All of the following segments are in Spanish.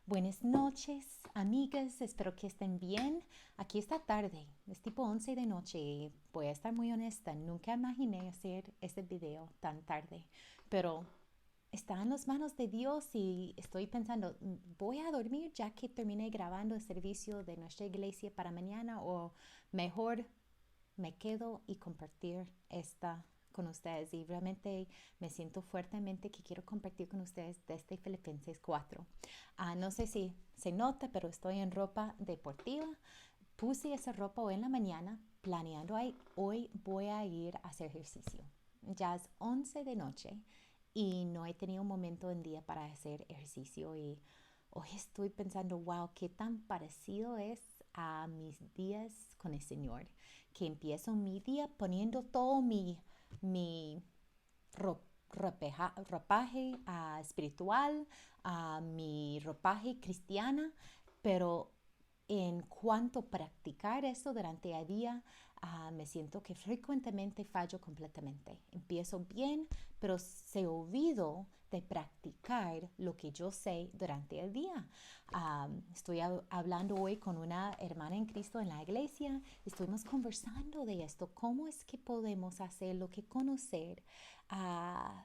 Buenas noches, amigas. Espero que estén bien. Aquí esta tarde, es tipo 11 de noche y voy a estar muy honesta. Nunca imaginé hacer este video tan tarde, pero está en las manos de Dios y estoy pensando, voy a dormir ya que terminé grabando el servicio de nuestra iglesia para mañana o mejor me quedo y compartir esta con ustedes y realmente me siento fuertemente que quiero compartir con ustedes desde Filipenses 4. No sé si se nota, pero estoy en ropa deportiva. Puse esa ropa hoy en la mañana planeando hoy voy a ir a hacer ejercicio. Ya es 11 de noche y no he tenido un momento en día para hacer ejercicio y hoy estoy pensando, wow, qué tan parecido es a mis días con el Señor, que empiezo mi día poniendo todo mi ropaje espiritual, mi ropaje cristiana, pero en cuanto a practicar eso durante el día, me siento que frecuentemente fallo completamente. Empiezo bien, pero se olvido de practicar lo que yo sé durante el día. Estoy hablando hoy con una hermana en Cristo en la iglesia. Estuvimos conversando de esto. ¿Cómo es que podemos hacer lo que conocer? Uh,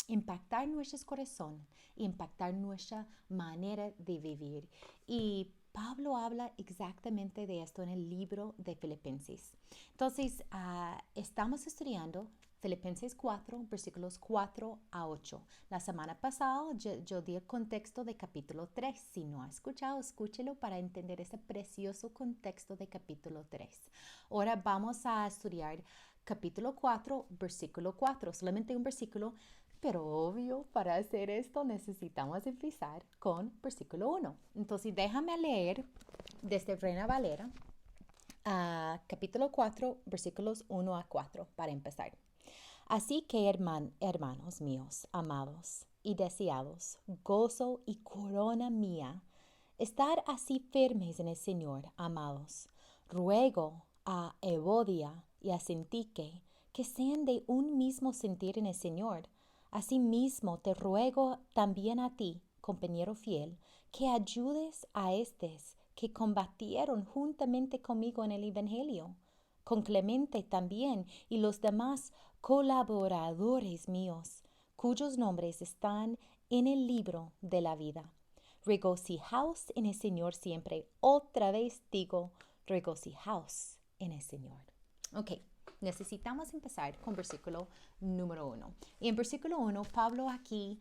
impactar nuestro corazón, impactar nuestra manera de vivir. Y Pablo habla exactamente de esto en el libro de Filipenses. Entonces, estamos estudiando Filipenses 4, versículos 4 a 8. La semana pasada yo di el contexto de capítulo 3. Si no ha escuchado, escúchelo para entender ese precioso contexto de capítulo 3. Ahora vamos a estudiar capítulo 4, versículo 4. Solamente un versículo, pero obvio, para hacer esto necesitamos empezar con versículo 1. Entonces déjame leer desde Reina Valera capítulo 4, versículos 1 a 4 para empezar. Así que hermanos míos, amados y deseados, gozo y corona mía, estar así firmes en el Señor, amados. Ruego a Evodia y a Sintique que sean de un mismo sentir en el Señor. Asimismo te ruego también a ti, compañero fiel, que ayudes a estos que combatieron juntamente conmigo en el Evangelio, con Clemente también y los demás colaboradores míos, cuyos nombres están en el libro de la vida. Regocijaos en el Señor siempre. Otra vez digo, regocijaos en el Señor. Ok, necesitamos empezar con versículo número 1. Y en versículo 1, Pablo aquí,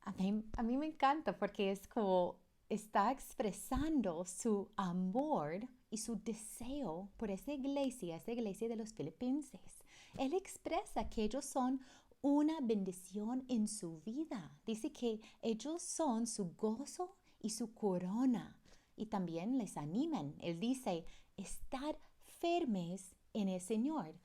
a mí me encanta porque es como está expresando su amor y su deseo por esa iglesia de los filipenses. Él expresa que ellos son una bendición en su vida. Dice que ellos son su gozo y su corona. Y también les animan. Él dice, estar firmes en el Señor.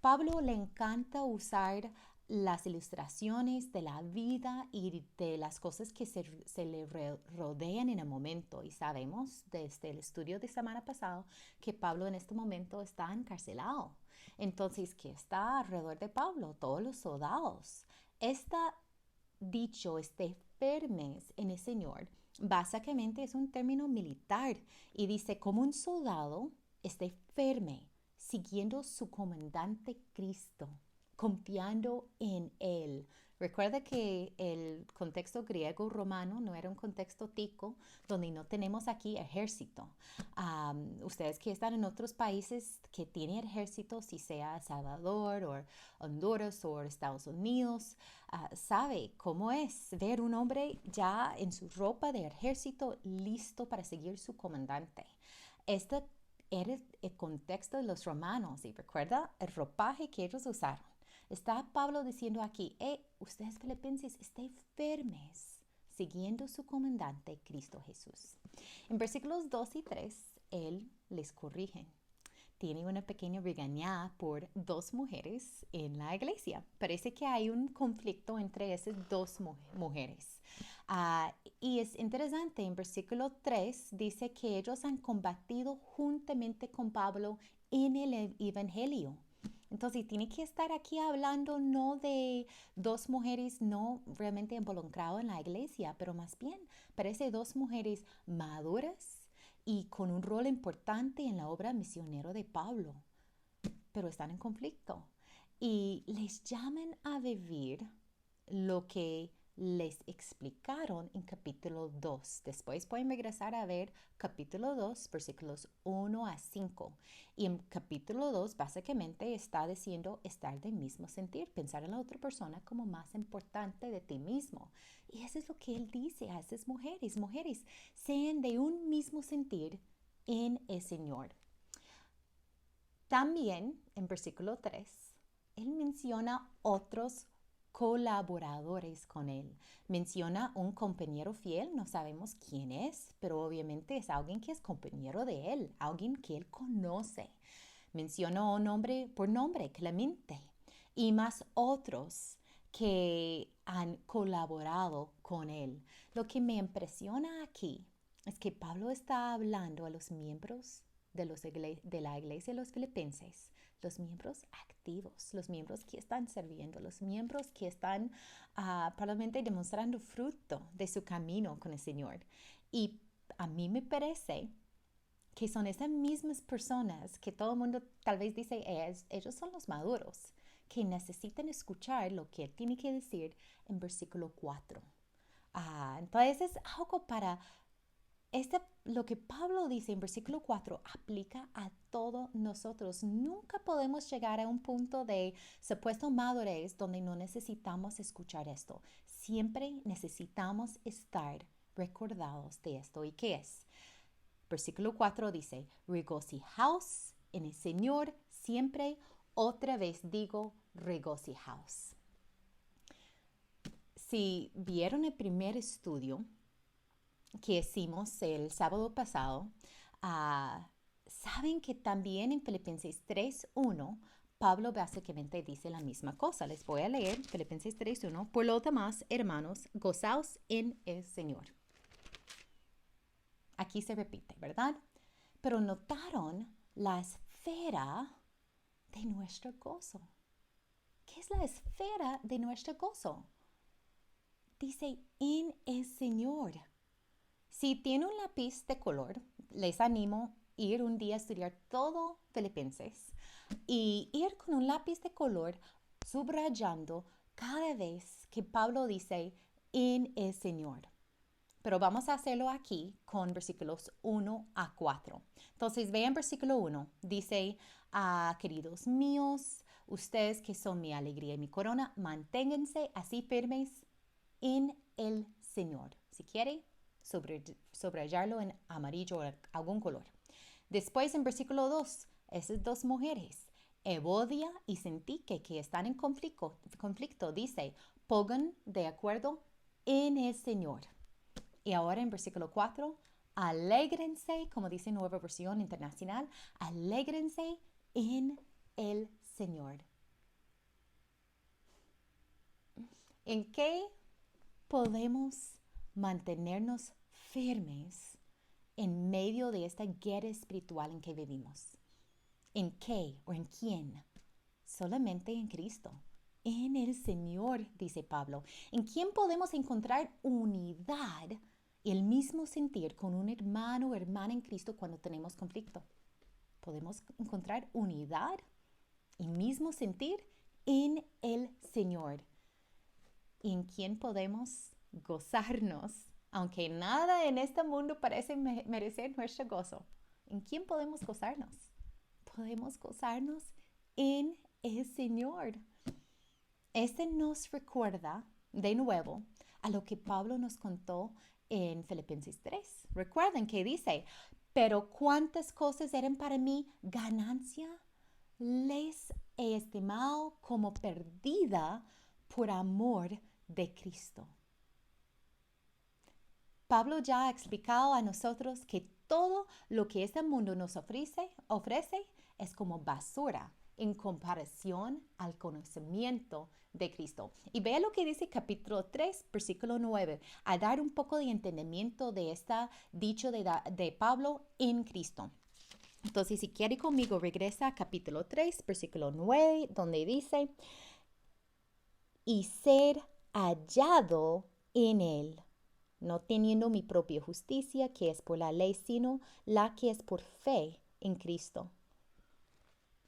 Pablo le encanta usar las ilustraciones de la vida y de las cosas que se le rodean en el momento. Y sabemos desde el estudio de semana pasado que Pablo en este momento está encarcelado. Entonces, ¿qué está alrededor de Pablo? Todos los soldados. Está dicho, esté firmes en el Señor. Básicamente es un término militar y dice como un soldado esté firme, siguiendo su comandante Cristo, confiando en Él. Recuerda que el contexto griego romano no era un contexto tico donde no tenemos aquí ejército. Ustedes que están en otros países que tienen ejército, si sea El Salvador o Honduras o Estados Unidos, sabe cómo es ver un hombre ya en su ropa de ejército listo para seguir su comandante. Este era el contexto de los romanos y recuerda el ropaje que ellos usaron. Está Pablo diciendo aquí, ustedes filipenses, estén firmes, siguiendo su comandante Cristo Jesús. En versículos 2 y 3, él les corrige. Tiene una pequeña regañada por dos mujeres en la iglesia. Parece que hay un conflicto entre esas dos mujeres. Y es interesante, en versículo 3 dice que ellos han combatido juntamente con Pablo en el Evangelio. Entonces, tiene que estar aquí hablando no de dos mujeres no realmente involucradas en la iglesia, pero más bien parece dos mujeres maduras y con un rol importante en la obra misionero de Pablo, pero están en conflicto. Y les llaman a vivir lo que les explicaron en capítulo 2. Después pueden regresar a ver capítulo 2, versículos 1 a 5. Y en capítulo 2 básicamente está diciendo estar del mismo sentir, pensar en la otra persona como más importante de ti mismo. Y eso es lo que él dice a esas mujeres. Mujeres, sean de un mismo sentir en el Señor. También en versículo 3, él menciona otros colaboradores con él. Menciona un compañero fiel, no sabemos quién es, pero obviamente es alguien que es compañero de él, alguien que él conoce. Menciona un nombre por nombre, Clemente, y más otros que han colaborado con él. Lo que me impresiona aquí es que Pablo está hablando a los miembros de la iglesia de los filipenses, los miembros activos, los miembros que están sirviendo, los miembros que están probablemente demostrando fruto de su camino con el Señor. Y a mí me parece que son esas mismas personas que todo el mundo tal vez dice, ellos son los maduros, que necesitan escuchar lo que él tiene que decir en versículo 4. Entonces es algo para lo que Pablo dice en versículo 4 aplica a todos nosotros. Nunca podemos llegar a un punto de supuesto madurez donde no necesitamos escuchar esto. Siempre necesitamos estar recordados de esto. ¿Y qué es? Versículo 4 dice, regocijaos en el Señor siempre. Otra vez digo, regocijaos. Si vieron el primer estudio que hicimos el sábado pasado, saben que también en Filipenses 3:1 Pablo básicamente dice la misma cosa. Les voy a leer Filipenses 3:1. Por lo demás, hermanos, gozaos en el Señor. Aquí se repite, ¿verdad? Pero notaron la esfera de nuestro gozo. ¿Qué es la esfera de nuestro gozo? Dice, en el Señor. Si tiene un lápiz de color, les animo a ir un día a estudiar todo Filipenses y ir con un lápiz de color subrayando cada vez que Pablo dice en el Señor. Pero vamos a hacerlo aquí con versículos 1 a 4. Entonces, vean versículo 1. Dice, queridos míos, ustedes que son mi alegría y mi corona, manténganse así firmes en el Señor. Si quiere, subrayarlo en amarillo o algún color. Después, en versículo 2, esas dos mujeres, Evodia y Sintique, que están en conflicto, dice, pongan de acuerdo en el Señor. Y ahora en versículo 4, alégrense, como dice Nueva Versión Internacional, alégrense en el Señor. ¿En qué podemos mantenernos firmes en medio de esta guerra espiritual en que vivimos? ¿En qué o en quién? Solamente en Cristo. En el Señor, dice Pablo. ¿En quién podemos encontrar unidad y el mismo sentir con un hermano o hermana en Cristo cuando tenemos conflicto? Podemos encontrar unidad y mismo sentir en el Señor. ¿Y en quién podemos gozarnos? Aunque nada en este mundo parece merecer nuestro gozo. ¿En quién podemos gozarnos? Podemos gozarnos en el Señor. Este nos recuerda de nuevo a lo que Pablo nos contó en Filipenses 3. Recuerden que dice, pero cuántas cosas eran para mí ganancia, les he estimado como perdida por amor de Cristo. Pablo ya ha explicado a nosotros que todo lo que este mundo nos ofrece es como basura en comparación al conocimiento de Cristo. Y vea lo que dice capítulo 3, versículo 9, a dar un poco de entendimiento de este dicho de Pablo en Cristo. Entonces, si quiere conmigo, regresa a capítulo 3, versículo 9, donde dice, y ser hallado en él, no teniendo mi propia justicia, que es por la ley, sino la que es por fe en Cristo.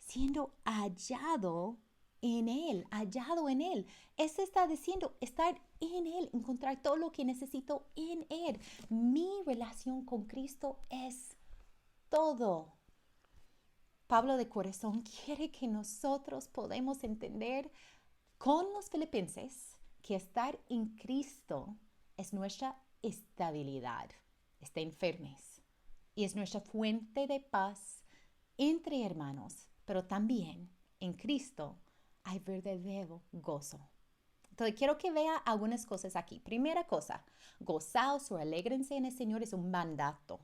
Siendo hallado en Él, hallado en Él. Eso está diciendo estar en Él, encontrar todo lo que necesito en Él. Mi relación con Cristo es todo. Pablo de corazón quiere que nosotros podamos entender con los filipenses que estar en Cristo es nuestra estabilidad. Está enfermes y es nuestra fuente de paz entre hermanos, pero también en Cristo hay verdadero gozo. Entonces quiero que vea algunas cosas aquí. Primera cosa, gozaos o alégrense en el Señor es un mandato.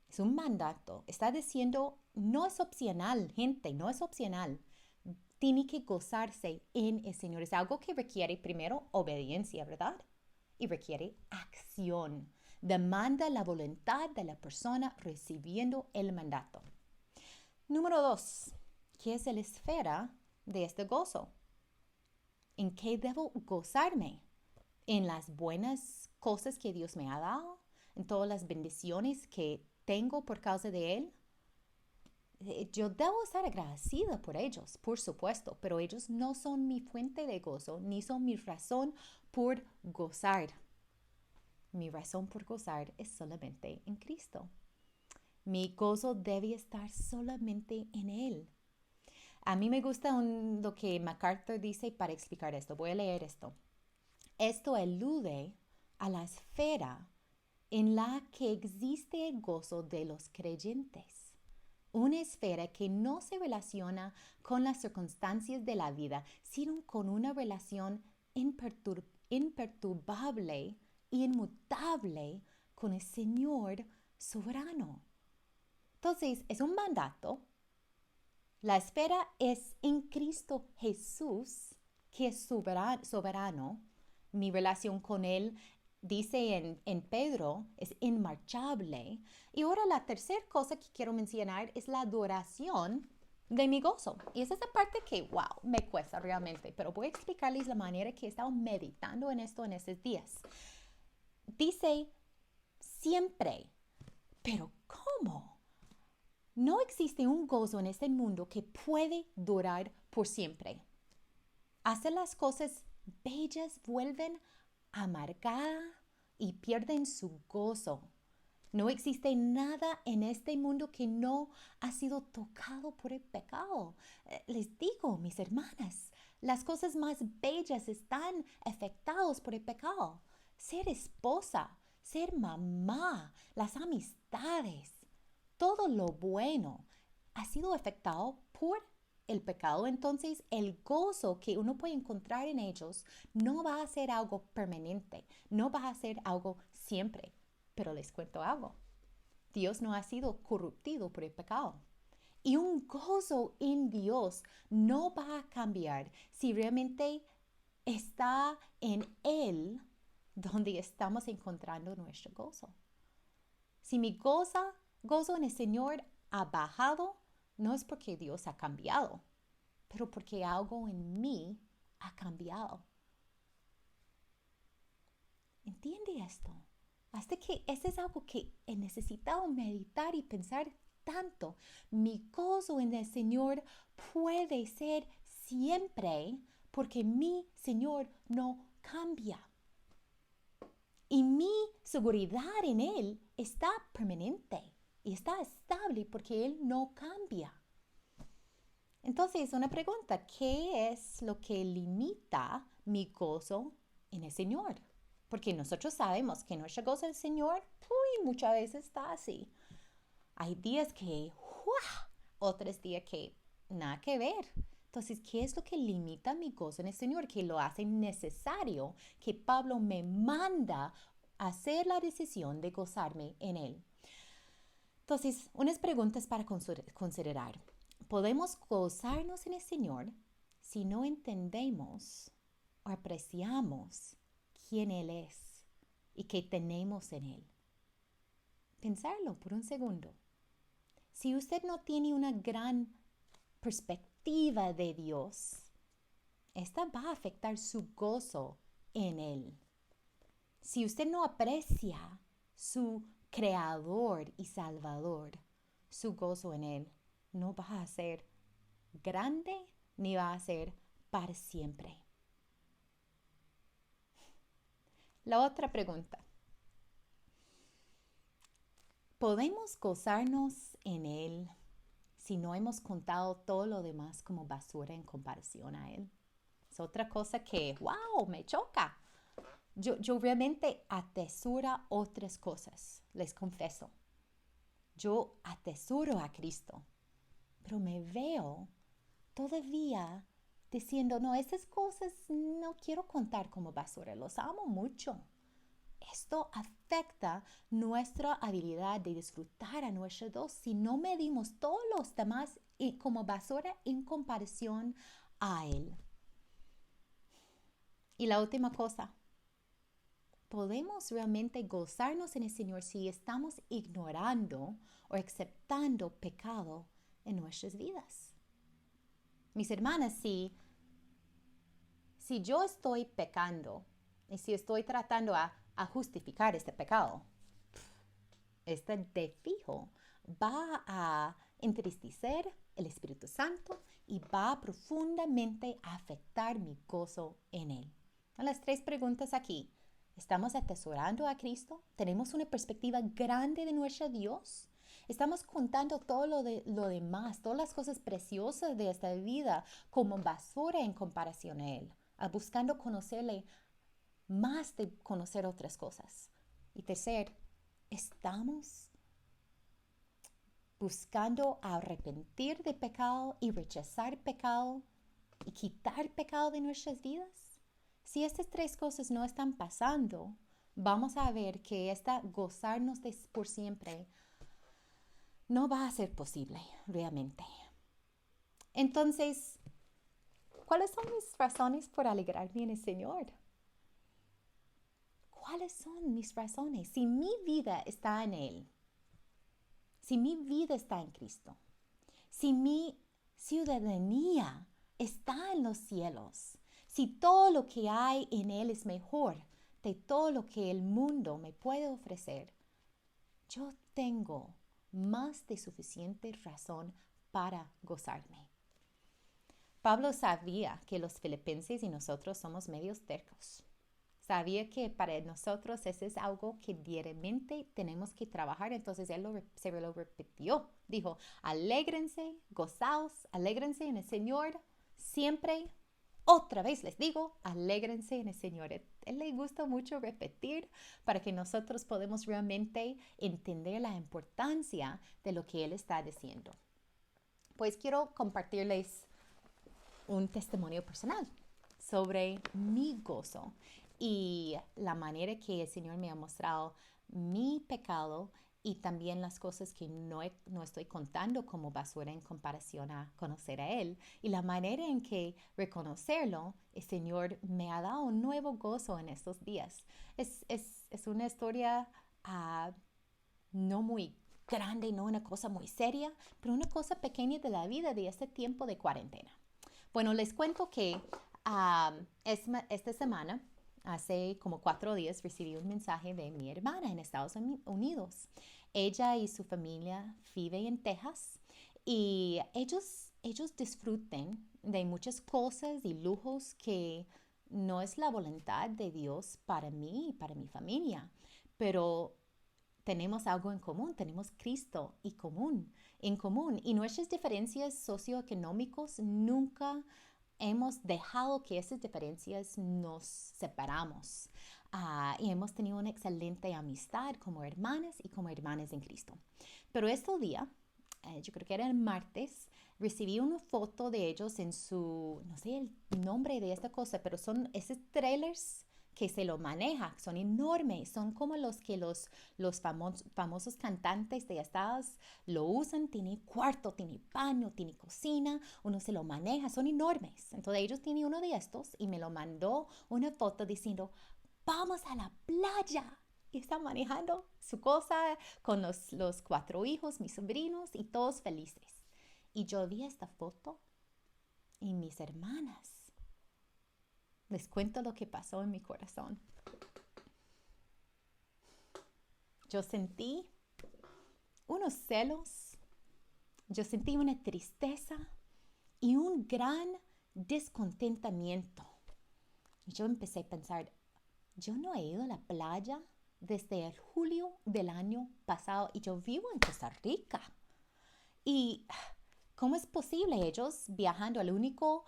Es un mandato. Está diciendo, no es opcional, gente, no es opcional. Tiene que gozarse en el Señor. Es algo que requiere primero obediencia, ¿verdad? Y requiere acción. Demanda la voluntad de la persona recibiendo el mandato. Número 2. ¿Qué es la esfera de este gozo? ¿En qué debo gozarme? ¿En las buenas cosas que Dios me ha dado? ¿En todas las bendiciones que tengo por causa de Él? Yo debo estar agradecida por ellos, por supuesto, pero ellos no son mi fuente de gozo, ni son mi razón por gozar. Mi razón por gozar es solamente en Cristo. Mi gozo debe estar solamente en Él. A mí me gusta lo que MacArthur dice para explicar esto. Voy a leer esto. Esto alude a la esfera en la que existe el gozo de los creyentes. Una esfera que no se relaciona con las circunstancias de la vida, sino con una relación imperturbable e inmutable con el Señor soberano. Entonces, es un mandato. La esfera es en Cristo Jesús, que es soberano. Mi relación con Él, dice en Pedro, es inmarchable. Y ahora la tercera cosa que quiero mencionar es la adoración de mi gozo. Y esa es la parte que, wow, me cuesta realmente. Pero voy a explicarles la manera que he estado meditando en esto en estos días. Dice siempre, pero ¿cómo? No existe un gozo en este mundo que puede durar por siempre. Hacer las cosas bellas vuelven amargadas y pierden su gozo. No existe nada en este mundo que no ha sido tocado por el pecado. Les digo, mis hermanas, las cosas más bellas están afectadas por el pecado. Ser esposa, ser mamá, las amistades, todo lo bueno ha sido afectado por el pecado. Entonces, el gozo que uno puede encontrar en ellos no va a ser algo permanente, no va a ser algo siempre. Pero les cuento algo. Dios no ha sido corruptido por el pecado. Y un gozo en Dios no va a cambiar si realmente está en Él donde estamos encontrando nuestro gozo. Si mi gozo en el Señor ha bajado, no es porque Dios ha cambiado, pero porque algo en mí ha cambiado. ¿Entiende esto? Hasta que eso es algo que he necesitado meditar y pensar tanto. Mi gozo en el Señor puede ser siempre porque mi Señor no cambia. Y mi seguridad en Él está permanente y está estable porque Él no cambia. Entonces, una pregunta, ¿qué es lo que limita mi gozo en el Señor? Porque nosotros sabemos que nuestro gozo en el Señor, muchas veces está así. Hay días que, otros días que nada que ver. Entonces, ¿qué es lo que limita mi gozo en el Señor? Que lo hace necesario que Pablo me manda a hacer la decisión de gozarme en Él. Entonces, unas preguntas para considerar. ¿Podemos gozarnos en el Señor si no entendemos o apreciamos quién Él es y qué tenemos en Él? Pensarlo por un segundo. Si usted no tiene una gran perspectiva de Dios, esta va a afectar su gozo en Él. Si usted no aprecia su Creador y Salvador, su gozo en Él no va a ser grande ni va a ser para siempre. La otra pregunta. ¿Podemos gozarnos en Él si no hemos contado todo lo demás como basura en comparación a Él? Es otra cosa que, wow, me choca. Yo realmente atesoro otras cosas, les confieso. Yo atesoro a Cristo, pero me veo todavía diciendo, no, esas cosas no quiero contar como basura, los amo mucho. Esto afecta nuestra habilidad de disfrutar a nuestro Dios si no medimos todos los demás como basura en comparación a Él. Y la última cosa, ¿podemos realmente gozarnos en el Señor si estamos ignorando o aceptando pecado en nuestras vidas? Mis hermanas, si yo estoy pecando y si estoy tratando a justificar este pecado, este de fijo va a entristecer el Espíritu Santo y va profundamente a afectar mi gozo en Él. Las 3 preguntas aquí. ¿Estamos atesorando a Cristo? ¿Tenemos una perspectiva grande de nuestro Dios? ¿Estamos contando todo lo demás, todas las cosas preciosas de esta vida como basura en comparación a Él? Buscando conocerle más de conocer otras cosas. Y tercer, ¿estamos buscando arrepentir de pecado y rechazar pecado y quitar pecado de nuestras vidas? Si estas 3 cosas no están pasando, vamos a ver que gozarnos por siempre no va a ser posible realmente. Entonces, ¿cuáles son mis razones por alegrarme en el Señor? ¿Cuáles son mis razones? Si mi vida está en Él, si mi vida está en Cristo, si mi ciudadanía está en los cielos, si todo lo que hay en Él es mejor de todo lo que el mundo me puede ofrecer, yo tengo más de suficiente razón para gozarme. Pablo sabía que los filipenses y nosotros somos medios tercos. Sabía que para nosotros eso es algo que diariamente tenemos que trabajar, entonces él se lo repitió. Dijo, alégrense, gozaos, alégrense en el Señor siempre. Otra vez les digo, alégrense en el Señor. Él le gusta mucho repetir para que nosotros podamos realmente entender la importancia de lo que Él está diciendo. Pues quiero compartirles un testimonio personal sobre mi gozo y la manera que el Señor me ha mostrado mi pecado y también las cosas que no estoy contando como basura en comparación a conocer a Él. Y la manera en que reconocerlo, el Señor me ha dado un nuevo gozo en estos días. Es una historia no muy grande, no una cosa muy seria, pero una cosa pequeña de la vida de este tiempo de cuarentena. Bueno, les cuento que esta semana, hace como 4 días, recibí un mensaje de mi hermana en Estados Unidos. Ella y su familia viven en Texas y ellos disfrutan de muchas cosas y lujos que no es la voluntad de Dios para mí y para mi familia, pero tenemos algo en común, tenemos Cristo en común y nuestras diferencias socioeconómicas nunca hemos dejado que esas diferencias nos separamos y hemos tenido una excelente amistad como hermanas y como hermanas en Cristo. Pero este día, yo creo que era el martes, recibí una foto de ellos en no sé el nombre de esta cosa, pero son esos trailers que se lo maneja, son enormes, son como los que los famosos cantantes de estados lo usan, tiene cuarto, tiene baño, tiene cocina, uno se lo maneja, son enormes. Entonces ellos tienen uno de estos y me lo mandó una foto diciendo, vamos a la playa. y está manejando su cosa con los 4 hijos, mis sobrinos y todos felices. Y yo vi esta foto y mis hermanas, les cuento lo que pasó en mi corazón. Yo sentí unos celos, yo sentí una tristeza y un gran descontentamiento. Yo empecé a pensar, yo no he ido a la playa desde el julio del año pasado y yo vivo en Costa Rica. Y ¿cómo es posible ellos viajando al único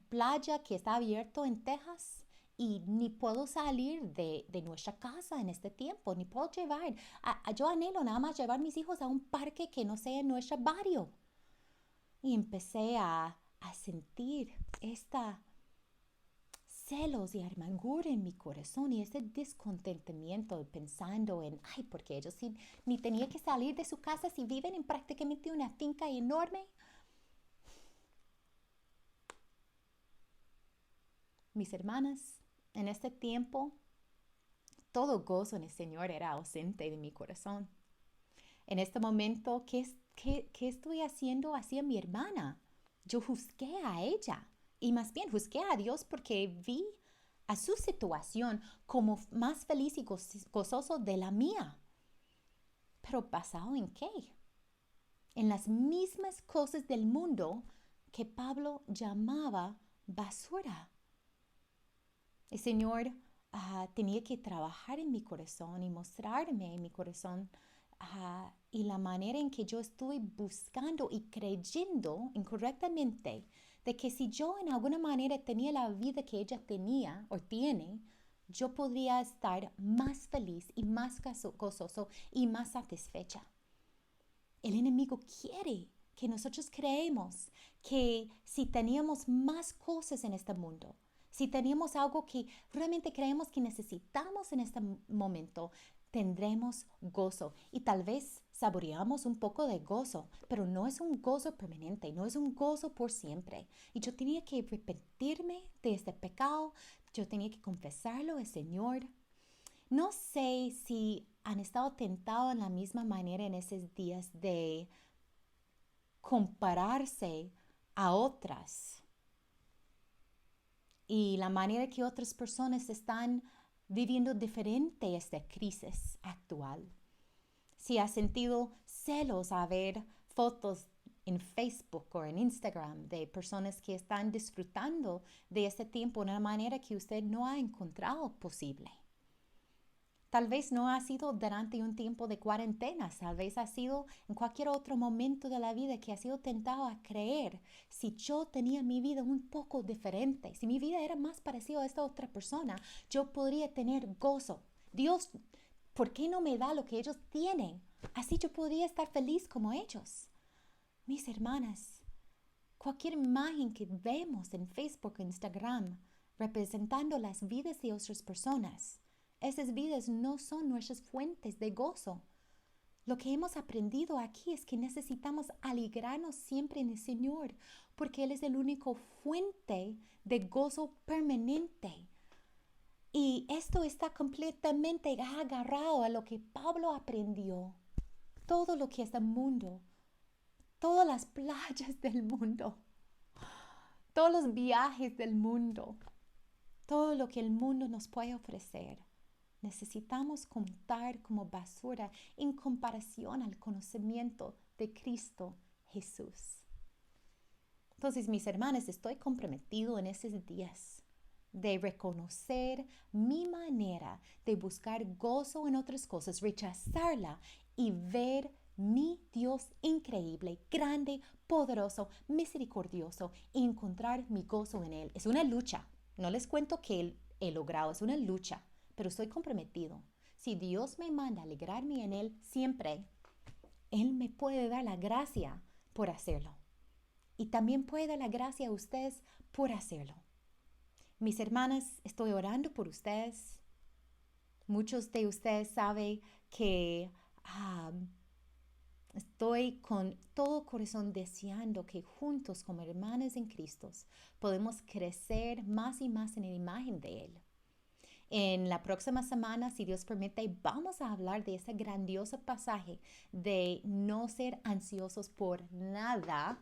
playa que está abierto en Texas? Y ni puedo salir de nuestra casa en este tiempo, ni puedo llevar. Yo anhelo nada más llevar a mis hijos a un parque que no sea en nuestro barrio. Y empecé a sentir esta celos y amargura en mi corazón y ese descontentamiento pensando en, ay, porque ellos sí, ni tenía que salir de su casa si viven en prácticamente una finca enorme. Mis hermanas, en este tiempo, todo gozo en el Señor era ausente de mi corazón. En este momento, ¿qué estoy haciendo hacia mi hermana? Yo juzgué a ella y más bien juzgué a Dios porque vi a su situación como más feliz y gozoso de la mía. Pero ¿basado en qué? En las mismas cosas del mundo que Pablo llamaba basura. El Señor tenía que trabajar en mi corazón y mostrarme en mi corazón y la manera en que yo estoy buscando y creyendo incorrectamente de que si yo en alguna manera tenía la vida que ella tenía o tiene, yo podría estar más feliz y más gozoso y más satisfecha. El enemigo quiere que nosotros creemos que si teníamos más cosas en este mundo, si teníamos algo que realmente creemos que necesitamos en este momento, tendremos gozo y tal vez saboreamos un poco de gozo, pero no es un gozo permanente, no es un gozo por siempre. Y yo tenía que arrepentirme de este pecado, yo tenía que confesarlo al Señor. No sé si han estado tentados en la misma manera en esos días de compararse a otras y la manera que otras personas están viviendo diferente esta crisis actual. Si has sentido celos a ver fotos en Facebook o en Instagram de personas que están disfrutando de este tiempo de una manera que usted no ha encontrado posible. Tal vez no ha sido durante un tiempo de cuarentena, tal vez ha sido en cualquier otro momento de la vida que ha sido tentado a creer, si yo tenía mi vida un poco diferente, si mi vida era más parecida a esta otra persona, yo podría tener gozo. Dios, ¿por qué no me da lo que ellos tienen? Así yo podría estar feliz como ellos. Mis hermanas, cualquier imagen que vemos en Facebook o Instagram representando las vidas de otras personas, esas vidas no son nuestras fuentes de gozo. Lo que hemos aprendido aquí es que necesitamos alegrarnos siempre en el Señor, porque Él es el único fuente de gozo permanente. Y esto está completamente agarrado a lo que Pablo aprendió. Todo lo que es el mundo, todas las playas del mundo, todos los viajes del mundo, todo lo que el mundo nos puede ofrecer. Necesitamos contar como basura en comparación al conocimiento de Cristo Jesús. Entonces, mis hermanas, estoy comprometido en esos días de reconocer mi manera de buscar gozo en otras cosas, rechazarla y ver mi Dios increíble, grande, poderoso, misericordioso y encontrar mi gozo en Él. Es una lucha. No les cuento que he logrado, es una lucha. Pero estoy comprometido. Si Dios me manda a alegrarme en Él siempre, Él me puede dar la gracia por hacerlo. Y también puede dar la gracia a ustedes por hacerlo. Mis hermanas, estoy orando por ustedes. Muchos de ustedes saben que estoy con todo corazón deseando que juntos como hermanas en Cristo podemos crecer más y más en la imagen de Él. En la próxima semana, si Dios permite, vamos a hablar de ese grandioso pasaje de no ser ansiosos por nada,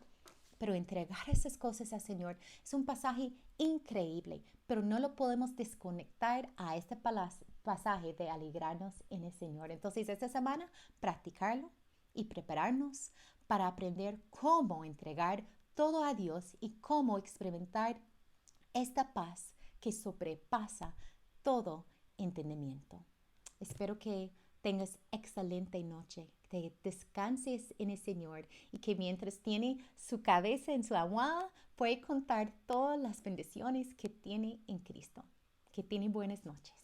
pero entregar esas cosas al Señor. Es un pasaje increíble, pero no lo podemos desconectar a este pasaje de alegrarnos en el Señor. Entonces, esta semana, practicarlo y prepararnos para aprender cómo entregar todo a Dios y cómo experimentar esta paz que sobrepasa todo entendimiento. Espero que tengas excelente noche, que descanses en el Señor y que mientras tiene su cabeza en su almohada, puede contar todas las bendiciones que tiene en Cristo. Que tiene buenas noches.